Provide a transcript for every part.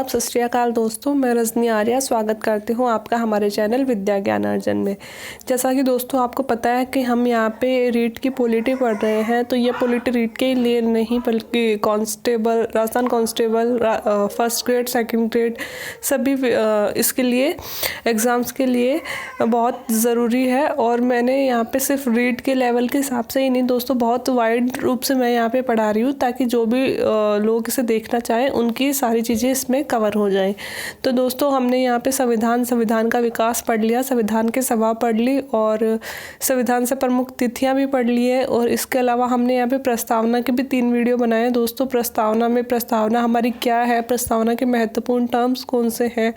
आदाब, सत श्री अकाल दोस्तों। मैं रजनी आर्या स्वागत करती हूँ आपका हमारे चैनल विद्या ज्ञान अर्जन में। जैसा कि दोस्तों आपको पता है कि हम यहाँ पे रीट की पॉलिटी पढ़ रहे हैं, तो ये पॉलिटी रीट के लिए नहीं बल्कि constable, Rajasthan constable, first grade, second grade सभी इसके लिए एग्ज़ाम्स के लिए बहुत ज़रूरी है। और मैंने यहाँ पे सिर्फ रीट के लेवल के हिसाब से ही नहीं दोस्तों, बहुत वाइड रूप से मैं यहाँ पे पढ़ा रही हूँ ताकि जो भी लोग इसे देखना चाहें उनकी सारी चीज़ें इसमें कवर हो जाएं। तो दोस्तों हमने यहाँ पे संविधान का विकास पढ़ लिया, संविधान की सभा पढ़ ली और संविधान से प्रमुख तिथियाँ भी पढ़ ली है। और इसके अलावा हमने यहाँ पे प्रस्तावना के भी 3 वीडियो बनाए हैं दोस्तों। प्रस्तावना हमारी क्या है, प्रस्तावना के महत्वपूर्ण टर्म्स कौन से हैं,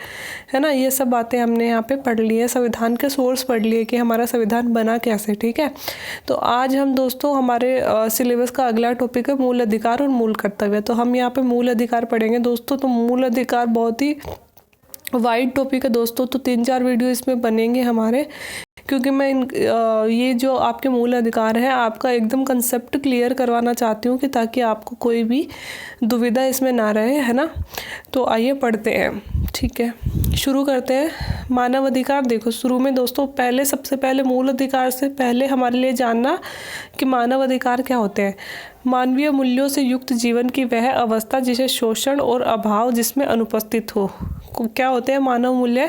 है ना, ये सब बातें हमने यहाँ पे पढ़ ली है। संविधान के सोर्स पढ़ लिए कि हमारा संविधान बना कैसे, ठीक है। तो आज हम दोस्तों हमारे सिलेबस का अगला टॉपिक है मूल अधिकार और मूल कर्तव्य। तो हम यहाँ पे मूल अधिकार पढ़ेंगे दोस्तों। तो मूल अधिकार बहुत ही वाइड टॉपिक है दोस्तों, तो 3-4 वीडियो इसमें बनेंगे हमारे, क्योंकि मैं ये जो आपके मूल अधिकार है आपका एकदम कंसेप्ट क्लियर करवाना चाहती हूँ कि ताकि आपको कोई भी दुविधा इसमें ना रहे, है ना। तो आइए पढ़ते हैं, ठीक है, शुरू करते हैं। मानव अधिकार देखो शुरू में दोस्तों, सबसे पहले मूल अधिकार से पहले हमारे लिए जानना कि मानव अधिकार क्या होते हैं। मानवीय मूल्यों से युक्त जीवन की वह अवस्था जिसे शोषण और अभाव जिसमें अनुपस्थित हो। क्या होते हैं मानव मूल्य?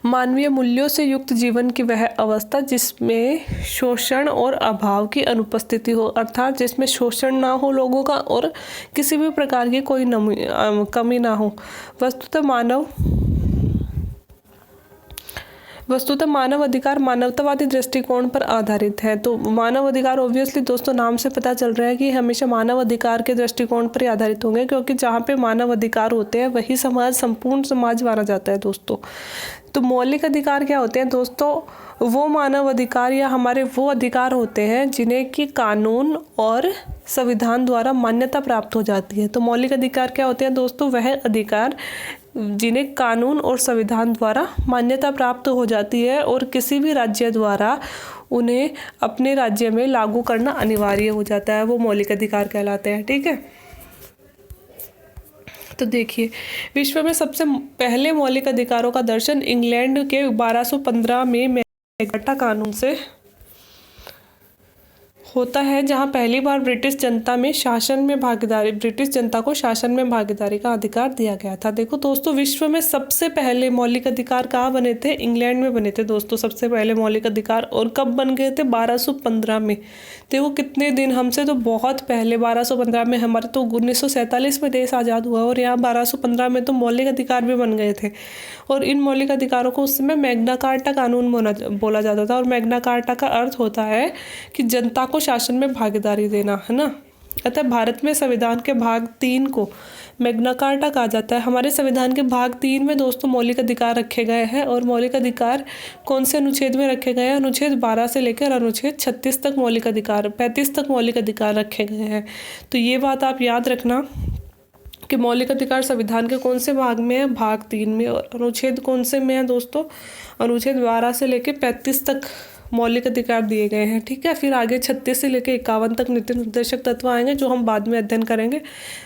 मानवीय मूल्यों से युक्त जीवन की वह अवस्था जिसमें शोषण और अभाव की अनुपस्थिति हो, अर्थात जिसमें शोषण ना हो लोगों का और किसी भी प्रकार की कोई कमी ना हो। वस्तुतः मानव अधिकार मानवतावादी दृष्टिकोण पर आधारित है। तो मानव अधिकार ऑब्वियसली दोस्तों नाम से पता चल रहा है कि हमेशा मानव अधिकार के दृष्टिकोण पर ही आधारित होंगे, क्योंकि जहाँ पे मानव अधिकार होते हैं वही समाज संपूर्ण समाज माना जाता है दोस्तों। तो मौलिक अधिकार क्या होते हैं दोस्तों? वो मानव अधिकार या हमारे वो अधिकार होते हैं जिन्हें कि कानून और संविधान द्वारा मान्यता प्राप्त हो जाती है। तो मौलिक अधिकार क्या होते हैं दोस्तों? वह अधिकार जिन्हें कानून और संविधान द्वारा मान्यता प्राप्त हो जाती है और किसी भी राज्य द्वारा उन्हें अपने राज्य में लागू करना अनिवार्य हो जाता है, वो मौलिक अधिकार कहलाते हैं, ठीक है। तो देखिए, विश्व में सबसे पहले मौलिक अधिकारों का दर्शन इंग्लैंड के 1215 में मैग्ना कानून से होता है, जहां पहली बार ब्रिटिश जनता को शासन में भागीदारी का अधिकार दिया गया था। देखो दोस्तों, विश्व में सबसे पहले मौलिक अधिकार कहाँ बने थे? इंग्लैंड में बने थे दोस्तों सबसे पहले मौलिक अधिकार। और कब बन गए थे? 1215 में। देखो कितने दिन, हमसे तो बहुत पहले 1215 में, हमारे तो 1947 में देश आज़ाद हुआ और यहाँ 1215 में तो मौलिक अधिकार भी बन गए थे। और इन मौलिक अधिकारों को उस समय मैग्ना कार्टा कानून बोला जाता था। और मैग्ना कार्टा का अर्थ होता है कि जनता को शासन में भागीदारी देना, है ना। अतः भारत में संविधान के भाग 3 को मैग्ना कार्टा कहा जाता है। हमारे संविधान के भाग 3 में दोस्तों मौलिक अधिकार रखे गए हैं। और मौलिक अधिकार कौन से अनुच्छेद में रखे गए हैं? अनुच्छेद 12 से लेकर अनुच्छेद 36 तक मौलिक अधिकार, 35 तक मौलिक अधिकार रखे गए हैं। तो ये बात आप याद रखना कि मौलिक अधिकार संविधान के कौन से भाग में है? भाग 3 में। और अनुच्छेद कौन से में है दोस्तों? अनुच्छेद 12 से लेकर 35 तक मौलिक अधिकार दिए गए हैं, ठीक है। फिर आगे 36 से लेकर 51 तक नीति निर्देशक तत्व आएंगे जो हम बाद में अध्ययन करेंगे।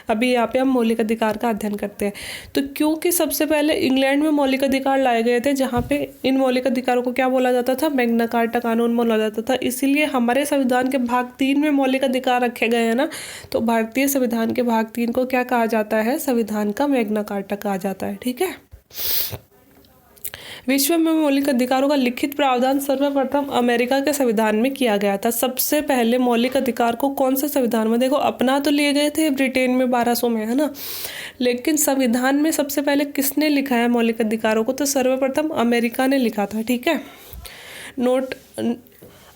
अभी यहाँ पे हम मौलिक अधिकार का अध्ययन करते हैं। तो क्योंकि सबसे पहले इंग्लैंड में मौलिक अधिकार लाए गए थे, जहाँ पे इन मौलिक अधिकारों को क्या बोला जाता था? मैग्ना कार्टा कानून बोला जाता था। इसीलिए हमारे संविधान के भाग 3 में मौलिक अधिकार रखे गए हैं ना। तो भारतीय संविधान के भाग 3 को क्या कहा जाता है? संविधान का मैग्ना कार्टा कहा जाता है, ठीक है। विश्व में मौलिक अधिकारों का लिखित प्रावधान सर्वप्रथम अमेरिका के संविधान में किया गया था। सबसे पहले मौलिक अधिकार को कौन से संविधान में? देखो अपना तो लिए गए थे ब्रिटेन में 1200 में, है ना, लेकिन संविधान में सबसे पहले किसने लिखा है मौलिक अधिकारों को? तो सर्वप्रथम अमेरिका ने लिखा था, ठीक है। नोट,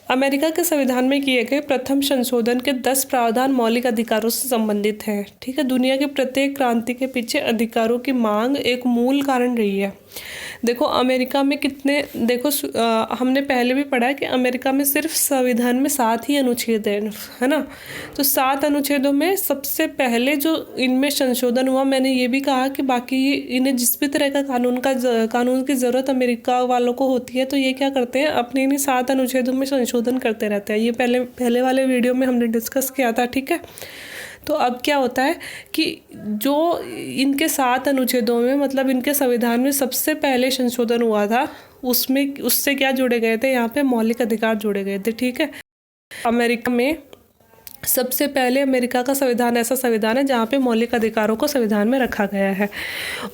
अमेरिका के संविधान में किए गए प्रथम संशोधन के 10 प्रावधान मौलिक अधिकारों से संबंधित हैं, ठीक है। दुनिया की प्रत्येक क्रांति के पीछे अधिकारों की मांग एक मूल कारण रही है। देखो अमेरिका में कितने, देखो हमने पहले भी पढ़ा है कि अमेरिका में सिर्फ संविधान में 7 ही अनुच्छेद है ना। तो 7 अनुच्छेदों में सबसे पहले जो इनमें संशोधन हुआ, मैंने ये भी कहा कि बाकी इन्हें जिस भी तरह का कानून की ज़रूरत अमेरिका वालों को होती है, तो ये क्या करते हैं, अपने इन्हीं 7 अनुच्छेदों में संशोधन करते रहते हैं। ये पहले वाले वीडियो में हमने डिस्कस किया था, ठीक है। तो अब क्या होता है कि जो इनके 7 अनुच्छेदों में, मतलब इनके संविधान में सबसे पहले संशोधन हुआ था, उसमें उससे क्या जोड़े गए थे, यहाँ पे मौलिक अधिकार जोड़े गए थे। ठीक है, अमेरिका में सबसे पहले अमेरिका का संविधान ऐसा संविधान है जहाँ पे मौलिक अधिकारों को संविधान में रखा गया है।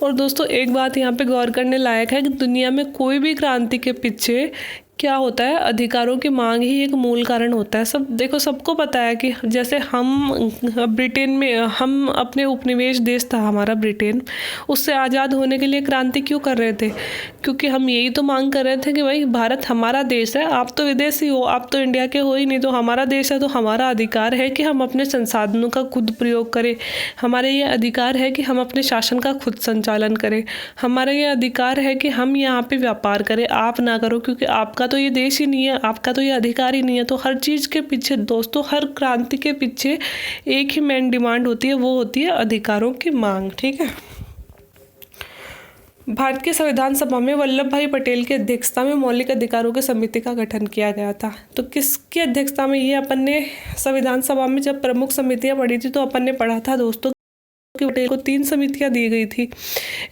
और दोस्तों एक बात यहाँ पे गौर करने लायक है कि दुनिया में कोई भी क्रांति के पीछे क्या होता है, अधिकारों की मांग ही एक मूल कारण होता है। सब देखो, सबको पता है कि जैसे हम ब्रिटेन में, हम अपने उपनिवेश देश था हमारा ब्रिटेन, उससे आज़ाद होने के लिए क्रांति क्यों कर रहे थे? क्योंकि हम यही तो मांग कर रहे थे कि भाई भारत हमारा देश है, आप तो विदेशी हो, आप तो इंडिया के हो ही नहीं, तो हमारा देश है, तो हमारा अधिकार है कि हम अपने संसाधनों का खुद प्रयोग करें। हमारे ये अधिकार है कि हम अपने शासन का खुद संचालन करें। हमारा ये अधिकार है कि हम यहाँ पे व्यापार करें, आप ना करो, क्योंकि आपका तो ये देश ही नहीं है, आपका तो ये अधिकार ही नहीं है। तो हर चीज़ के पीछे दोस्तों, हर क्रांति के पीछे एक ही मेन डिमांड होती है, वो होती है अधिकारों की मांग। ठीक है, भारत की संविधान सभा में वल्लभ भाई पटेल की अध्यक्षता में मौलिक अधिकारों की समिति का गठन किया गया था। तो किसकी अध्यक्षता में? ये अपन ने संविधान सभा में जब प्रमुख समितियां पढ़ी थी तो अपन ने पढ़ा था दोस्तों कि पटेल को 3 समितियां दी गई थी।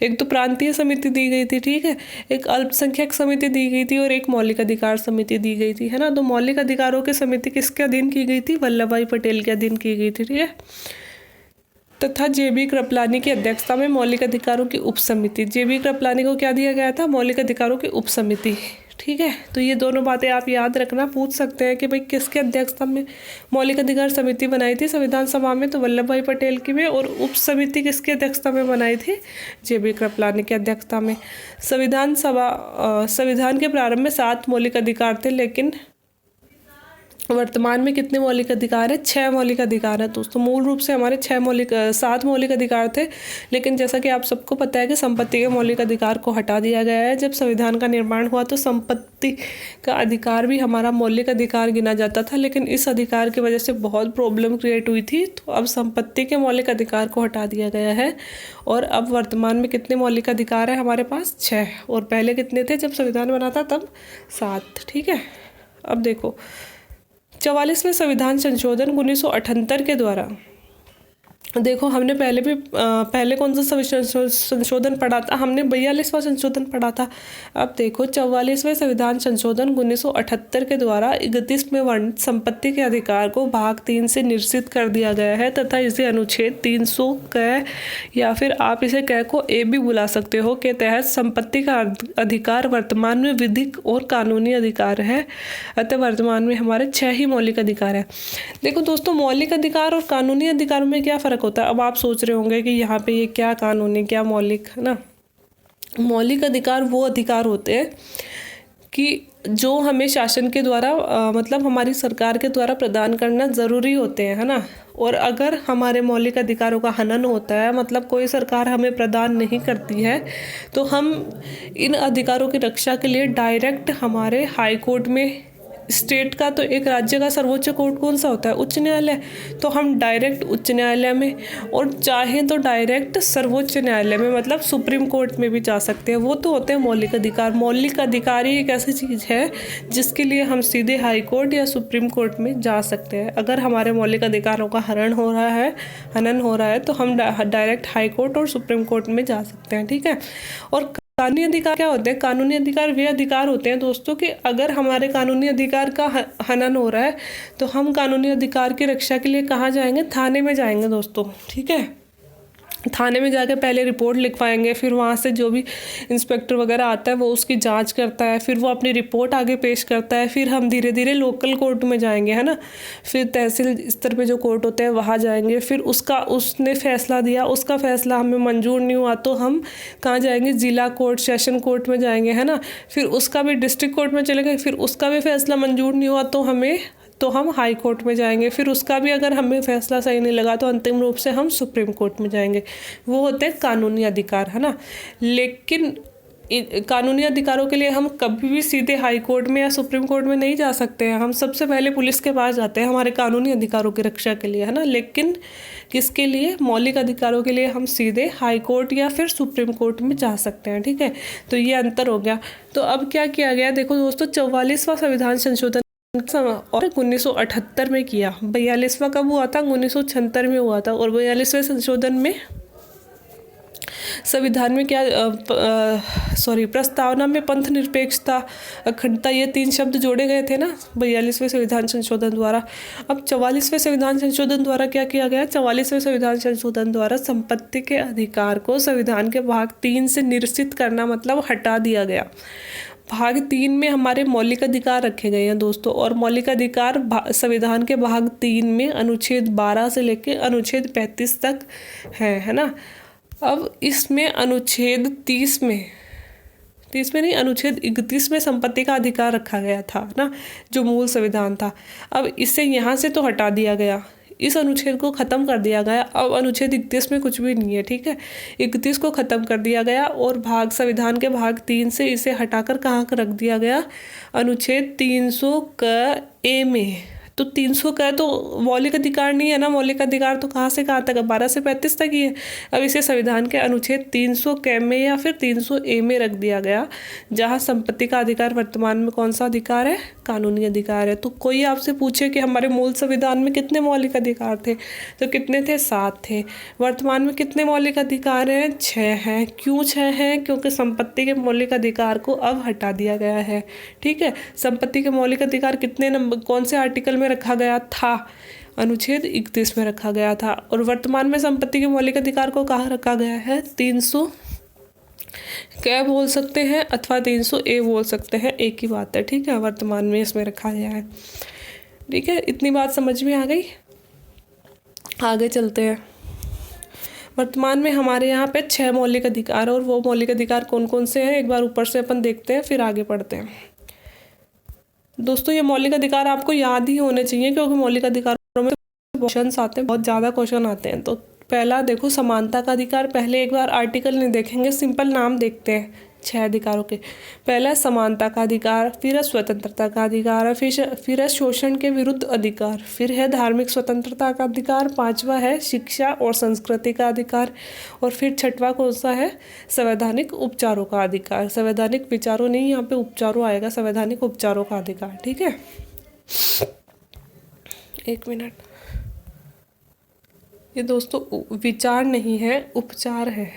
एक तो प्रांतीय समिति दी गई थी, ठीक है, एक अल्पसंख्यक समिति दी गई थी और एक मौलिक अधिकार समिति दी गई थी, है ना। तो मौलिक अधिकारों की समिति किसके अधीन की गई थी? वल्लभ भाई पटेल के अधीन की गई थी, ठीक है। तथा जेबी कृपलानी की अध्यक्षता में मौलिक अधिकारों की उप समिति, जेबी कृपलानी को क्या दिया गया था? मौलिक अधिकारों की उप समिति। ठीक है, तो ये दोनों बातें आप याद रखना, पूछ सकते हैं कि भाई किसके अध्यक्षता में मौलिक अधिकार समिति बनाई थी संविधान सभा में? तो वल्लभ भाई पटेल की में। और उप समिति किसकी अध्यक्षता में बनाई थी? जेबी कृपलानी की अध्यक्षता में। संविधान के प्रारंभ में 7 मौलिक अधिकार थे, लेकिन वर्तमान में कितने मौलिक अधिकार है? 6 मौलिक अधिकार है दोस्तों। मूल रूप से हमारे 7 मौलिक अधिकार थे, लेकिन जैसा कि आप सबको पता है कि संपत्ति के मौलिक अधिकार को हटा दिया गया है। जब संविधान का निर्माण हुआ तो संपत्ति का अधिकार भी हमारा मौलिक अधिकार गिना जाता था, लेकिन इस अधिकार की वजह से बहुत प्रॉब्लम क्रिएट हुई थी, तो अब संपत्ति के मौलिक अधिकार को हटा दिया गया है। और अब वर्तमान में कितने मौलिक अधिकार है हमारे पास? 6। और पहले कितने थे जब संविधान बना था? तब 7। ठीक है, अब देखो 44वें संविधान संशोधन 1978 के द्वारा, देखो हमने पहले कौन सा संशोधन पढ़ा था? हमने 42वां संशोधन पढ़ा था। अब देखो 44वें संविधान संशोधन 1978 के द्वारा 31वें वर्णित संपत्ति के अधिकार को भाग 3 से निश्चित कर दिया गया है तथा इसे अनुच्छेद 300 क या फिर आप इसे क को ए भी बुला सकते हो के तहत संपत्ति का अधिकार वर्तमान में विधिक और कानूनी अधिकार है। अतः वर्तमान में हमारे 6 ही मौलिक अधिकार है। देखो दोस्तों, मौलिक अधिकार और कानूनी अधिकारों में क्या फ़र्क होता है? अब आप सोच रहे होंगे कि यहाँ पे ये क्या कानूनी क्या मौलिक, है ना। मौलिक अधिकार वो अधिकार होते हैं कि जो हमें शासन के द्वारा मतलब हमारी सरकार के द्वारा प्रदान करना ज़रूरी होते हैं, है ना। और अगर हमारे मौलिक अधिकारों का हनन होता है, मतलब कोई सरकार हमें प्रदान नहीं करती है, तो हम इन अधिकारों की रक्षा के लिए डायरेक्ट हमारे हाई कोर्ट में, स्टेट का तो एक राज्य का सर्वोच्च कोर्ट कौन सा होता है? उच्च न्यायालय। तो हम डायरेक्ट उच्च न्यायालय में, और चाहें तो डायरेक्ट सर्वोच्च न्यायालय में, मतलब सुप्रीम कोर्ट में भी जा सकते हैं। वो तो होते हैं मौलिक अधिकार। मौलिक अधिकार ही एक ऐसी चीज़ है जिसके लिए हम सीधे हाई कोर्ट या सुप्रीम कोर्ट में जा सकते हैं। अगर हमारे मौलिक अधिकारों का हनन हो रहा है तो हम डायरेक्ट हाई कोर्ट और सुप्रीम कोर्ट में जा सकते हैं, ठीक है। और कानूनी अधिकार क्या होते हैं? कानूनी अधिकार वे अधिकार होते हैं दोस्तों कि अगर हमारे कानूनी अधिकार का हनन हो रहा है तो हम कानूनी अधिकार की रक्षा के लिए कहाँ जाएंगे? थाने में जाएंगे दोस्तों, ठीक है। थाने में जाकर पहले रिपोर्ट लिखवाएंगे, फिर वहाँ से जो भी इंस्पेक्टर वगैरह आता है वो उसकी जांच करता है, फिर वो अपनी रिपोर्ट आगे पेश करता है, फिर हम धीरे धीरे लोकल कोर्ट में जाएंगे, है ना। फिर तहसील स्तर पे जो कोर्ट होते हैं वहाँ जाएंगे, फिर उसने फैसला दिया, उसका फैसला हमें मंजूर नहीं हुआ तो हम कहाँ जाएंगे? जिला कोर्ट, सेशन कोर्ट में जाएंगे, है ना। फिर उसका भी डिस्ट्रिक्ट कोर्ट में चले गए, फिर उसका भी फैसला मंजूर नहीं हुआ तो हम हाई कोर्ट में जाएंगे, फिर उसका भी अगर हमें फैसला सही नहीं लगा तो अंतिम रूप से हम सुप्रीम कोर्ट में जाएंगे। वो होते हैं कानूनी अधिकार, है ना। लेकिन कानूनी अधिकारों के लिए हम कभी भी सीधे हाई कोर्ट में या सुप्रीम कोर्ट में नहीं जा सकते हैं। हम सबसे पहले पुलिस के पास जाते हैं हमारे कानूनी अधिकारों की रक्षा के लिए, है ना। लेकिन किसके लिए? मौलिक अधिकारों के लिए हम सीधे हाई कोर्ट या फिर सुप्रीम कोर्ट में जा सकते हैं, ठीक है। तो ये अंतर हो गया। तो अब क्या किया गया? देखो दोस्तों, 44वां संविधान संशोधन और 1978 में किया। 42वां कब हुआ था? 1976 में हुआ था। और 42वें संशोधन में संविधान में क्या प्रस्तावना में पंथ निरपेक्षता, अखंडता, ये 3 शब्द जोड़े गए थे ना 42वें संविधान संशोधन द्वारा। अब 44वें संविधान संशोधन द्वारा क्या किया गया? 44वें संविधान संशोधन द्वारा संपत्ति के अधिकार को संविधान के भाग 3 से निरसित करना, मतलब हटा दिया गया। भाग 3 में हमारे मौलिक अधिकार रखे गए हैं दोस्तों, और मौलिक अधिकार संविधान के भाग 3 में अनुच्छेद 12 से लेकर अनुच्छेद 35 तक है ना। अब इसमें अनुच्छेद 30 में नहीं, अनुच्छेद 31 में संपत्ति का अधिकार रखा गया था ना, जो मूल संविधान था। अब इसे यहाँ से तो हटा दिया गया, इस अनुच्छेद को ख़त्म कर दिया गया। अब अनुच्छेद 31 में कुछ भी नहीं है, ठीक है। 31 को ख़त्म कर दिया गया और संविधान के भाग 3 से इसे हटाकर कहाँ रख दिया गया? अनुच्छेद 300 क ए में। तो 300 का तो मौलिक अधिकार नहीं है ना, मौलिक अधिकार तो कहाँ से कहाँ तक है? 12 से 35 तक ही है। अब इसे संविधान के अनुच्छेद 300 क में या फिर 300 ए में रख दिया गया, जहाँ संपत्ति का अधिकार वर्तमान में कौन सा अधिकार है? कानूनी अधिकार है। तो कोई आपसे पूछे कि हमारे मूल संविधान में कितने मौलिक अधिकार थे, तो कितने थे? 7 थे। वर्तमान में कितने मौलिक अधिकार हैं? 6 हैं। क्यों 6 हैं? क्योंकि संपत्ति के मौलिक अधिकार को अब हटा दिया गया है, ठीक है। संपत्ति के मौलिक अधिकार कितने नंबर, कौन से आर्टिकल में रखा गया था? अनुच्छेद 31 में रखा गया था। और वर्तमान में संपत्ति के मौलिक अधिकार को कहाँ रखा गया है? 300 क्या बोल सकते हैं अथवा 300 ए बोल सकते हैं, एक ही बात है, ठीक है। वर्तमान में इसमें रखा गया है, ठीक है। इतनी बात समझ में आ गई? आगे चलते हैं। वर्तमान में हमारे यहाँ पे 6 मौलिक अधिकार, और वो मौलिक अधिकार कौन कौन से हैं एक बार ऊपर से अपन देखते हैं, फिर आगे पढ़ते हैं। दोस्तों ये मौलिक अधिकार आपको याद ही होने चाहिए, क्योंकि मौलिक अधिकारों में क्वेश्चन आते हैं, बहुत ज़्यादा क्वेश्चन आते हैं। तो पहला देखो समानता का अधिकार। पहले एक बार आर्टिकल नहीं देखेंगे, सिंपल नाम देखते हैं 6 अधिकारों के। पहला है समानता का अधिकार, फिर है स्वतंत्रता का अधिकार, फिर है शोषण के विरुद्ध अधिकार, फिर है धार्मिक स्वतंत्रता का अधिकार, 5वां है शिक्षा और संस्कृति का अधिकार, और फिर 6वां कौन सा है? संवैधानिक उपचारों का अधिकार। संवैधानिक विचारों नहीं, यहाँ पे उपचारों आएगा, संवैधानिक उपचारों का अधिकार, ठीक है। 1 मिनट, ये दोस्तों विचार नहीं है, उपचार है।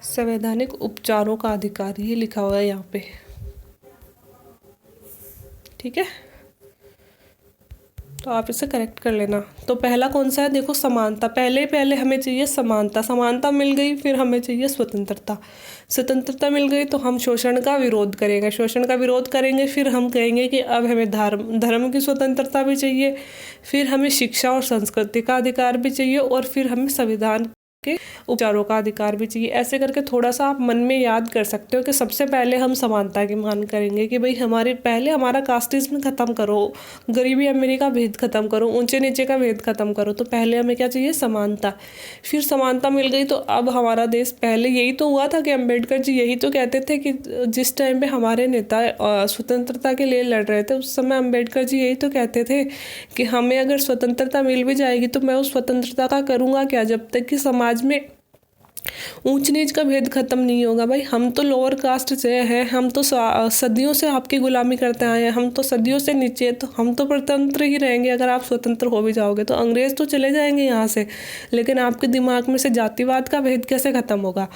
संवैधानिक उपचारों का अधिकार, ये लिखा हुआ है यहाँ पे, ठीक है। तो आप इसे करेक्ट कर लेना। तो पहला कौन सा है? देखो समानता। पहले हमें चाहिए समानता। समानता मिल गई, फिर हमें चाहिए स्वतंत्रता। स्वतंत्रता मिल गई तो हम शोषण का विरोध करेंगे। शोषण का विरोध करेंगे, फिर हम कहेंगे कि अब हमें धर्म की स्वतंत्रता भी चाहिए, फिर हमें शिक्षा और संस्कृति का अधिकार भी चाहिए, और फिर हमें संविधान के उपचारों का अधिकार भी चाहिए। ऐसे करके थोड़ा सा आप मन में याद कर सकते हो कि सबसे पहले हम समानता की मांग करेंगे कि भाई हमारा कास्टिज्म खत्म करो, गरीबी अमीरी का भेद खत्म करो, ऊंचे नीचे का भेद खत्म करो। तो पहले हमें क्या चाहिए? समानता। फिर समानता मिल गई तो अब हमारा देश, पहले यही तो हुआ था कि अम्बेडकर जी यही तो कहते थे कि जिस टाइम पे हमारे नेता स्वतंत्रता के लिए लड़ रहे थे, उस समय अम्बेडकर जी यही तो कहते थे कि हमें अगर स्वतंत्रता मिल भी जाएगी तो मैं उस स्वतंत्रता का करूँगा क्या, जब तक कि समाज में ऊंच नीच का भेद खत्म नहीं होगा। भाई हम तो लोअर कास्ट से हैं, हम तो सदियों से आपकी गुलामी करते आए हैं, हम तो सदियों से नीचे, तो हम तो परतंत्र ही रहेंगे। अगर आप स्वतंत्र हो भी जाओगे तो अंग्रेज तो चले जाएंगे यहाँ से, लेकिन आपके दिमाग में से जातिवाद का भेद कैसे खत्म होगा?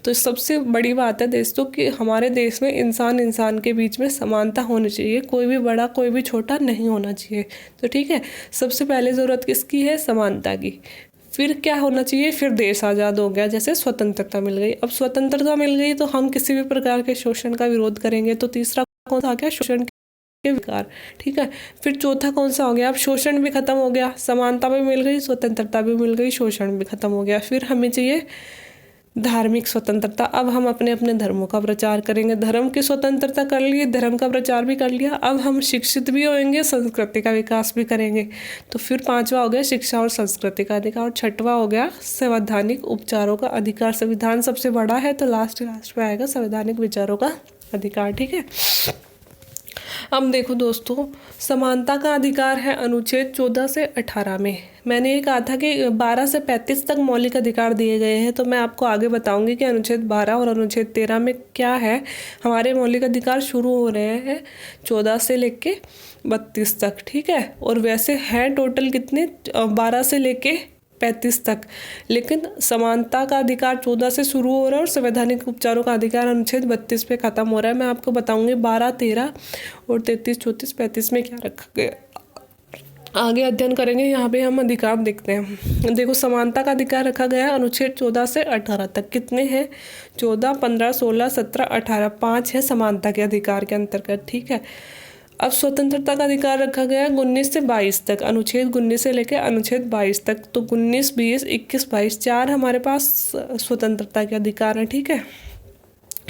तो सबसे बड़ी बात है दोस्तों कि हमारे देश में इंसान के बीच में समानता होनी चाहिए, कोई भी बड़ा कोई भी छोटा नहीं होना चाहिए। तो ठीक है, सबसे पहले ज़रूरत किसकी है? समानता की। फिर क्या होना चाहिए? फिर देश आज़ाद हो गया, जैसे स्वतंत्रता मिल गई। अब स्वतंत्रता मिल गई तो हम किसी भी प्रकार के शोषण का विरोध करेंगे। तो तीसरा कौन सा आ गया? शोषण के विकार, ठीक है। फिर चौथा कौन सा हो गया? अब शोषण भी खत्म हो गया, समानता भी मिल गई, स्वतंत्रता भी मिल गई, शोषण भी खत्म हो गया। फिर हमें चाहिए धार्मिक स्वतंत्रता। अब हम अपने अपने धर्मों का प्रचार करेंगे। धर्म की स्वतंत्रता कर लिए, धर्म का प्रचार भी कर लिया, अब हम शिक्षित भी होंगे, संस्कृति का विकास भी करेंगे। तो फिर 5वां हो गया शिक्षा और संस्कृति का अधिकार, और 6वां हो गया संवैधानिक उपचारों का अधिकार। संविधान सबसे बड़ा है तो लास्ट पे आएगा संवैधानिक विचारों का अधिकार, ठीक है। अब देखो दोस्तों, समानता का अधिकार है अनुच्छेद 14 से 18 में। मैंने ये कहा था कि 12 से 35 तक मौलिक अधिकार दिए गए हैं, तो मैं आपको आगे बताऊंगी कि अनुच्छेद 12 और अनुच्छेद 13 में क्या है। हमारे मौलिक अधिकार शुरू हो रहे हैं 14 से लेके 32 तक, ठीक है। और वैसे हैं टोटल कितने, 12 से लेके 35 तक, लेकिन समानता का अधिकार 14 से शुरू हो रहा है और संवैधानिक उपचारों का अधिकार अनुच्छेद 32 पे खत्म हो रहा है। मैं आपको बताऊंगी 12, 13 और 33, 34, 35 में क्या रखा गया। आगे अध्ययन करेंगे। यहाँ पे हम अधिकार देखते हैं। देखो, समानता का अधिकार रखा गया है अनुच्छेद 14 से 18 तक। कितने हैं? 14, 15, 16, 17, 18, 5 है समानता के अधिकार के अंतर्गत, ठीक है। अब स्वतंत्रता का अधिकार रखा गया है 19 से 22 तक, अनुच्छेद 19 से लेकर अनुच्छेद 22 तक। तो 19, 20, 21, 22 4 हमारे पास स्वतंत्रता के अधिकार हैं, ठीक है।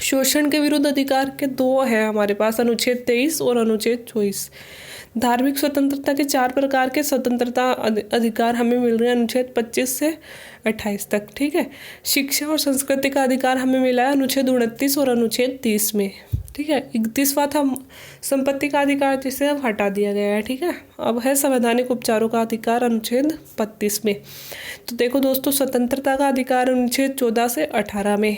शोषण के विरुद्ध अधिकार के 2 है हमारे पास, अनुच्छेद 23 और अनुच्छेद 24। धार्मिक स्वतंत्रता के 4 प्रकार के स्वतंत्रता अधिकार हमें मिल रहे हैं अनुच्छेद 25 से 28 तक, ठीक है। शिक्षा और संस्कृति का अधिकार हमें मिला है अनुच्छेद 29 और अनुच्छेद 30 में, ठीक है। 31वां था संपत्ति का अधिकार, जिसे अब हटा दिया गया है, ठीक है। अब है संवैधानिक उपचारों का अधिकार अनुच्छेद 32 में। तो देखो दोस्तों, स्वतंत्रता का अधिकार अनुच्छेद 14 से 18 में,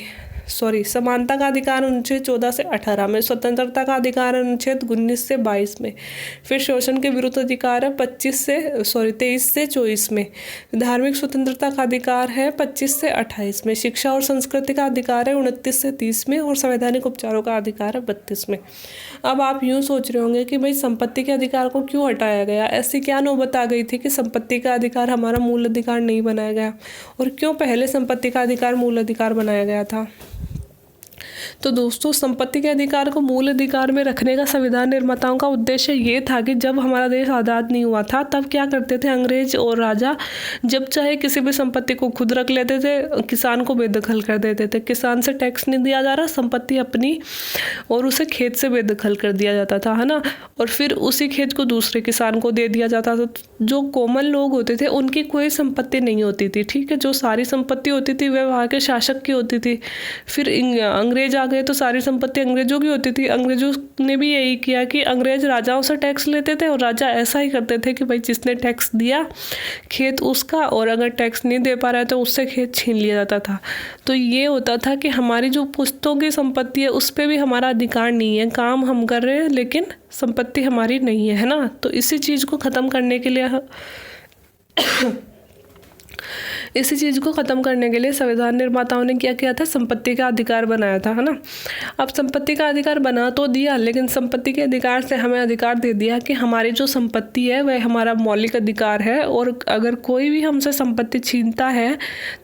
समानता का अधिकार अनुच्छेद 14 से 18 में, स्वतंत्रता का अधिकार अनुच्छेद 19 से 22 में। फिर शोषण के विरुद्ध अधिकार है 23 से 24 में। धार्मिक स्वतंत्रता का अधिकार है 25 से 28 में। शिक्षा और संस्कृति का अधिकार है 29 से 30 में और संवैधानिक उपचारों का अधिकार है 32 में। अब आप यूँ सोच रहे होंगे कि भाई संपत्ति के अधिकार को क्यों हटाया गया, ऐसी क्या नौबत आ गई थी कि संपत्ति का अधिकार हमारा मूल अधिकार नहीं बनाया गया, और क्यों पहले संपत्ति का अधिकार मूल अधिकार बनाया गया था। तो दोस्तों, संपत्ति के अधिकार को मूल अधिकार में रखने का संविधान निर्माताओं का उद्देश्य ये था कि जब हमारा देश आज़ाद नहीं हुआ था तब क्या करते थे अंग्रेज और राजा, जब चाहे किसी भी संपत्ति को खुद रख लेते थे, किसान को बेदखल कर देते थे। किसान से टैक्स नहीं दिया जा रहा, संपत्ति अपनी, और उसे खेत से बेदखल कर दिया जाता था, है ना। और फिर उसी खेत को दूसरे किसान को दे दिया जाता था। जो कॉमन लोग होते थे उनकी कोई संपत्ति नहीं होती थी, ठीक है। जो सारी संपत्ति होती थी वह वहाँ के शासक की होती थी। फिर अंग्रेज आ गए तो सारी संपत्ति अंग्रेजों की होती थी। अंग्रेजों ने भी यही किया कि अंग्रेज राजाओं से टैक्स लेते थे और राजा ऐसा ही करते थे कि भाई जिसने टैक्स दिया खेत उसका, और अगर टैक्स नहीं दे पा रहा है तो उससे खेत छीन लिया जाता था। तो ये होता था कि हमारी जो पुश्तों की संपत्ति है उस पर भी हमारा अधिकार नहीं है, काम हम कर रहे हैं लेकिन संपत्ति हमारी नहीं है ना। तो इसी चीज़ को ख़त्म करने के लिए संविधान निर्माताओं ने क्या किया था, संपत्ति का अधिकार बनाया था, है ना। अब संपत्ति का अधिकार बना तो दिया, लेकिन संपत्ति के अधिकार से हमें अधिकार दे दिया कि हमारी जो संपत्ति है वह हमारा मौलिक अधिकार है, और अगर कोई भी हमसे संपत्ति छीनता है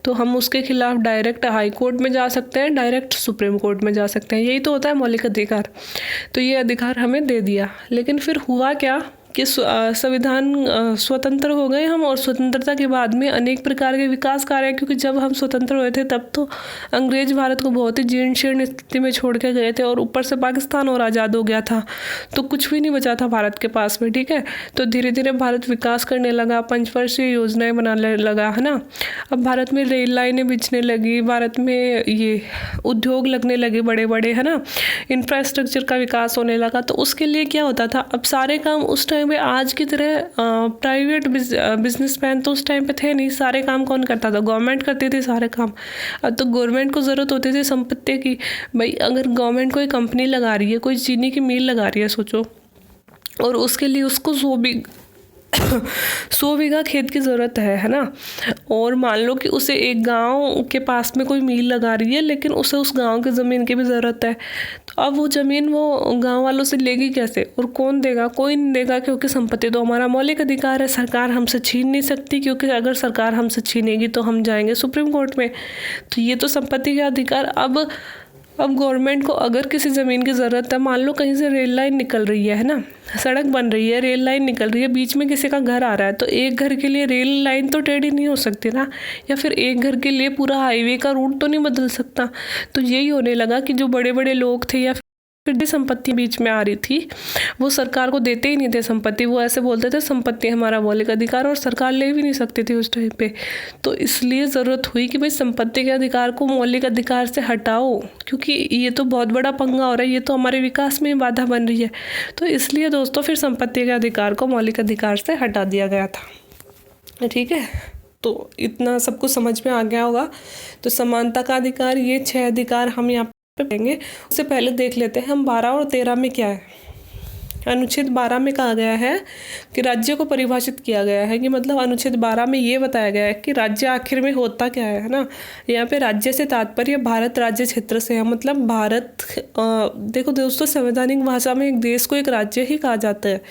तो हम उसके खिलाफ डायरेक्ट हाई कोर्ट में जा सकते हैं, डायरेक्ट सुप्रीम कोर्ट में जा सकते हैं। यही तो होता है मौलिक अधिकार। तो ये अधिकार हमें दे दिया, लेकिन फिर हुआ क्या कि संविधान स्वतंत्र हो गए हम, और स्वतंत्रता के बाद में अनेक प्रकार के विकास कार्य, क्योंकि जब हम स्वतंत्र हुए थे तब तो अंग्रेज भारत को बहुत ही जीर्ण शीर्ण स्थिति में छोड़ के गए थे, और ऊपर से पाकिस्तान और आज़ाद हो गया था, तो कुछ भी नहीं बचा था भारत के पास में, ठीक है। तो धीरे धीरे भारत विकास करने लगा, पंचवर्षीय योजनाएं बनाने लगा, है ना। अब भारत में रेल लाइनें बिछने लगी, भारत में ये उद्योग लगने लगे बड़े बड़े, है ना, इंफ्रास्ट्रक्चर का विकास होने लगा। तो उसके लिए क्या होता था, अब सारे काम उस टाइम पे आज की तरह प्राइवेट बिजनेसमैन तो उस टाइम पे थे नहीं, सारे काम कौन करता था, गवर्नमेंट करती थी सारे काम। अब तो गवर्नमेंट को ज़रूरत होती थी संपत्ति की। भाई अगर गवर्नमेंट कोई कंपनी लगा रही है, कोई चीनी की मिल लगा रही है सोचो, और उसके लिए उसको 100 बीघा खेत की ज़रूरत है ना। और मान लो कि उसे एक गांव के पास में कोई मिल लगा रही है, लेकिन उसे उस गांव की ज़मीन की भी ज़रूरत है। तो अब वो ज़मीन वो गांव वालों से लेगी कैसे, और कौन देगा, कोई नहीं देगा, क्योंकि संपत्ति तो हमारा मौलिक अधिकार है, सरकार हमसे छीन नहीं सकती, क्योंकि अगर सरकार हमसे छीनेगी तो हम जाएंगे सुप्रीम कोर्ट में। तो ये तो संपत्ति का अधिकार। अब गवर्नमेंट को अगर किसी ज़मीन की ज़रूरत है, मान लो कहीं से रेल लाइन निकल रही है ना, सड़क बन रही है, रेल लाइन निकल रही है, बीच में किसी का घर आ रहा है, तो एक घर के लिए रेल लाइन तो टेढ़ी नहीं हो सकती ना, या फिर एक घर के लिए पूरा हाईवे का रूट तो नहीं बदल सकता। तो यही होने लगा कि जो बड़े बड़े लोग थे या फिर भी संपत्ति बीच में आ रही थी, वो सरकार को देते ही नहीं थे संपत्ति। वो ऐसे बोलते थे संपत्ति हमारा मौलिक अधिकार, और सरकार ले भी नहीं सकती थी उस टाइम पे। तो इसलिए ज़रूरत हुई कि भाई संपत्ति के अधिकार को मौलिक अधिकार से हटाओ, क्योंकि ये तो बहुत बड़ा पंगा हो रहा है, ये तो हमारे विकास में बाधा बन रही है। तो इसलिए दोस्तों फिर संपत्ति के अधिकार को मौलिक अधिकार से हटा दिया गया था। ठीक है, तो इतना सब कुछ समझ में आ गया होगा। तो समानता का अधिकार, ये 6 अधिकार हम यहाँ पे पढ़ेंगे। उससे पहले देख लेते हैं हम 12 और 13 में क्या है। अनुच्छेद 12 में कहा गया है कि राज्य को परिभाषित किया गया है, कि मतलब अनुच्छेद 12 में ये बताया गया है कि राज्य आखिर में होता क्या है ना। यहाँ पे राज्य से तात्पर्य भारत राज्य क्षेत्र से है। मतलब भारत, देखो दोस्तों, संवैधानिक भाषा में एक देश को एक राज्य ही कहा जाता है।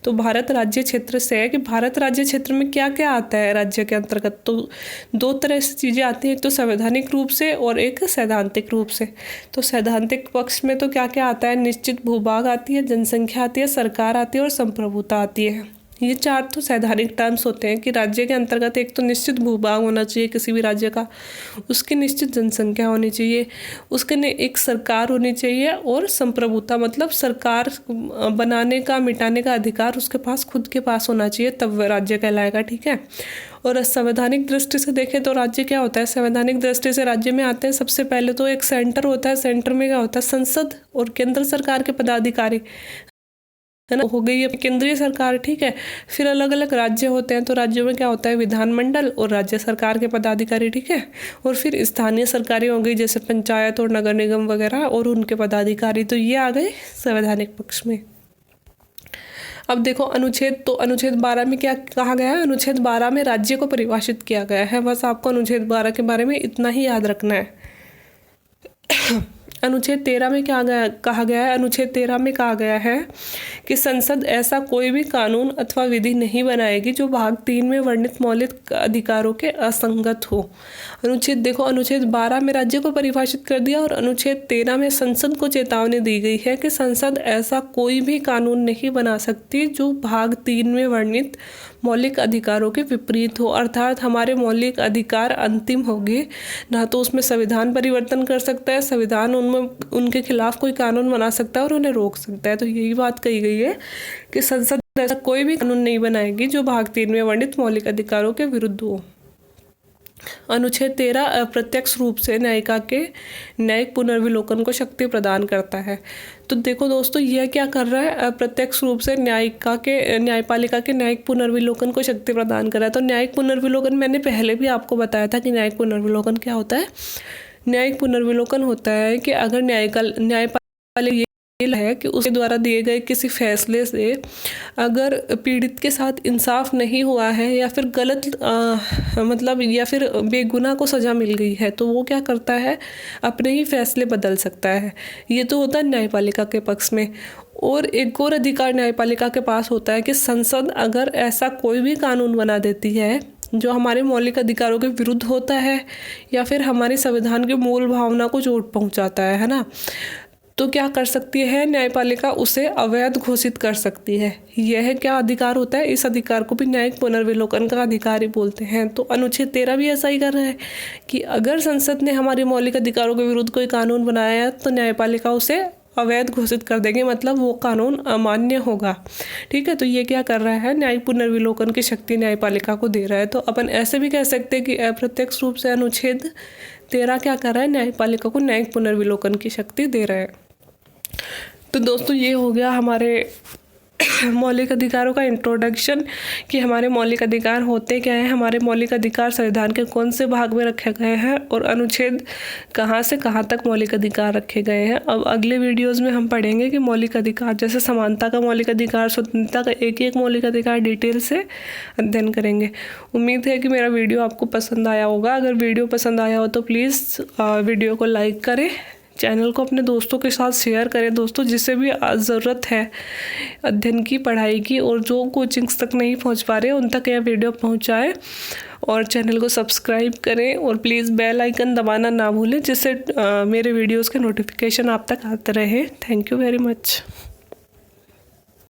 तो भारत राज्य क्षेत्र से है कि भारत राज्य क्षेत्र में क्या क्या आता है राज्य के अंतर्गत। तो 2 तरह से चीज़ें आती हैं, एक तो संवैधानिक रूप से और एक सैद्धांतिक रूप से। तो सैद्धांतिक पक्ष में तो क्या क्या आता है, निश्चित भूभाग आती है, जनसंख्या आती है, सरकार आती है और संप्रभुता आती है। ये 4 तो सैद्धांतिक टर्म्स होते हैं कि राज्य के अंतर्गत एक तो निश्चित भूभाग होना चाहिए किसी भी राज्य का, उसकी निश्चित जनसंख्या होनी चाहिए, उसके एक सरकार होनी चाहिए, और संप्रभुता मतलब सरकार बनाने का मिटाने का अधिकार उसके पास खुद के पास होना चाहिए, तब राज्य कहलाएगा। ठीक है, और संवैधानिक दृष्टि से देखें तो राज्य क्या होता है। संवैधानिक दृष्टि से राज्य में आते हैं सबसे पहले तो एक सेंटर होता है। सेंटर में क्या होता है, संसद और केंद्र सरकार के पदाधिकारी, है ना, हो गई है केंद्रीय सरकार। ठीक है, फिर अलग अलग राज्य होते हैं, तो राज्यों में क्या होता है, विधानमंडल और राज्य सरकार के पदाधिकारी। ठीक है, और फिर स्थानीय सरकारें हो गई जैसे पंचायत और नगर निगम वगैरह और उनके पदाधिकारी। तो ये आ गए संवैधानिक पक्ष में। अब देखो अनुच्छेद, तो अनुच्छेद 12 में क्या कहा गया है। अनुच्छेद 12 में राज्य को परिभाषित किया गया है। बस आपको अनुच्छेद 12 के बारे में इतना ही याद रखना है। अनुच्छेद 13 में क्या कहा गया है। अनुच्छेद 13 में कहा गया है कि संसद ऐसा कोई भी कानून अथवा विधि नहीं बनाएगी जो भाग 3 में वर्णित मौलिक अधिकारों के असंगत हो। अनुच्छेद, देखो अनुच्छेद 12 में राज्य को परिभाषित कर दिया, और अनुच्छेद 13 में संसद को चेतावनी दी गई है कि संसद ऐसा कोई भी कानून नहीं बना सकती जो भाग 3 में वर्णित मौलिक अधिकारों के विपरीत हो। अर्थात हमारे मौलिक अधिकार अंतिम होंगे, ना तो उसमें संविधान परिवर्तन कर सकता है, संविधान उनके खिलाफ कोई कानून बना सकता है और उन्हें रोक सकता है। तो यही बात कही गई है कि संसद ऐसा कोई भी कानून नहीं बनाएगी जो भाग 3 में वर्णित मौलिक अधिकारों के विरुद्ध हो। अनुच्छेद 13 अप्रत्यक्ष रूप से न्यायिका के न्यायिक पुनर्विलोकन को शक्ति प्रदान करता है। तो देखो दोस्तों, यह क्या कर रहा है, अप्रत्यक्ष रूप से न्यायपालिका के न्यायिक पुनर्विलोकन को शक्ति प्रदान कर रहा है। तो न्यायिक पुनर्विलोकन मैंने पहले भी आपको बताया था कि न्यायिक पुनर्विलोकन क्या होता है। न्यायिक पुनर्विलोकन होता है कि अगर न्यायपालिका है कि उसके द्वारा दिए गए किसी फैसले से अगर पीड़ित के साथ इंसाफ नहीं हुआ है, या फिर गलत मतलब या फिर बेगुनाह को सज़ा मिल गई है, तो वो क्या करता है, अपने ही फैसले बदल सकता है। ये तो होता है न्यायपालिका के पक्ष में। और एक और अधिकार न्यायपालिका के पास होता है कि संसद अगर ऐसा कोई भी कानून बना देती है जो हमारे मौलिक अधिकारों के विरुद्ध होता है, या फिर हमारे संविधान की मूल भावना को चोट पहुंचाता है ना, तो क्या कर सकती है न्यायपालिका, उसे अवैध घोषित कर सकती है। यह क्या अधिकार होता है, इस अधिकार को भी न्यायिक पुनर्विलोकन का अधिकार ही बोलते हैं। तो अनुच्छेद 13 भी ऐसा ही कर रहा है कि अगर संसद ने हमारे मौलिक अधिकारों के विरुद्ध कोई कानून बनाया तो न्यायपालिका उसे अवैध घोषित कर देंगे, मतलब वो कानून अमान्य होगा। ठीक है, तो ये क्या कर रहा है, न्यायिक पुनर्विलोकन की शक्ति न्यायपालिका को दे रहा है। तो अपन ऐसे भी कह सकते हैं कि अप्रत्यक्ष रूप से अनुच्छेद 13 क्या कर रहा है, न्यायपालिका को न्यायिक पुनर्विलोकन की शक्ति दे रहा है। तो दोस्तों, ये हो गया हमारे मौलिक अधिकारों का इंट्रोडक्शन कि हमारे मौलिक अधिकार होते क्या हैं, हमारे मौलिक अधिकार संविधान के कौन से भाग में रखे गए हैं, और अनुच्छेद कहाँ से कहाँ तक मौलिक अधिकार रखे गए हैं। अब अगले वीडियोस में हम पढ़ेंगे कि मौलिक अधिकार जैसे समानता का मौलिक अधिकार, स्वतंत्रता का एक एक मौलिक अधिकार डिटेल से अध्ययन करेंगे। उम्मीद है कि मेरा वीडियो आपको पसंद आया होगा। अगर वीडियो पसंद आया हो तो प्लीज़ वीडियो को लाइक करें, चैनल को अपने दोस्तों के साथ शेयर करें। दोस्तों, जिसे भी ज़रूरत है अध्ययन की, पढ़ाई की, और जो कोचिंग्स तक नहीं पहुंच पा रहे उन तक यह वीडियो पहुंचाएं, और चैनल को सब्सक्राइब करें, और प्लीज़ बेल आइकन दबाना ना भूलें, जिससे मेरे वीडियोस के नोटिफिकेशन आप तक आते रहे। Thank you very much.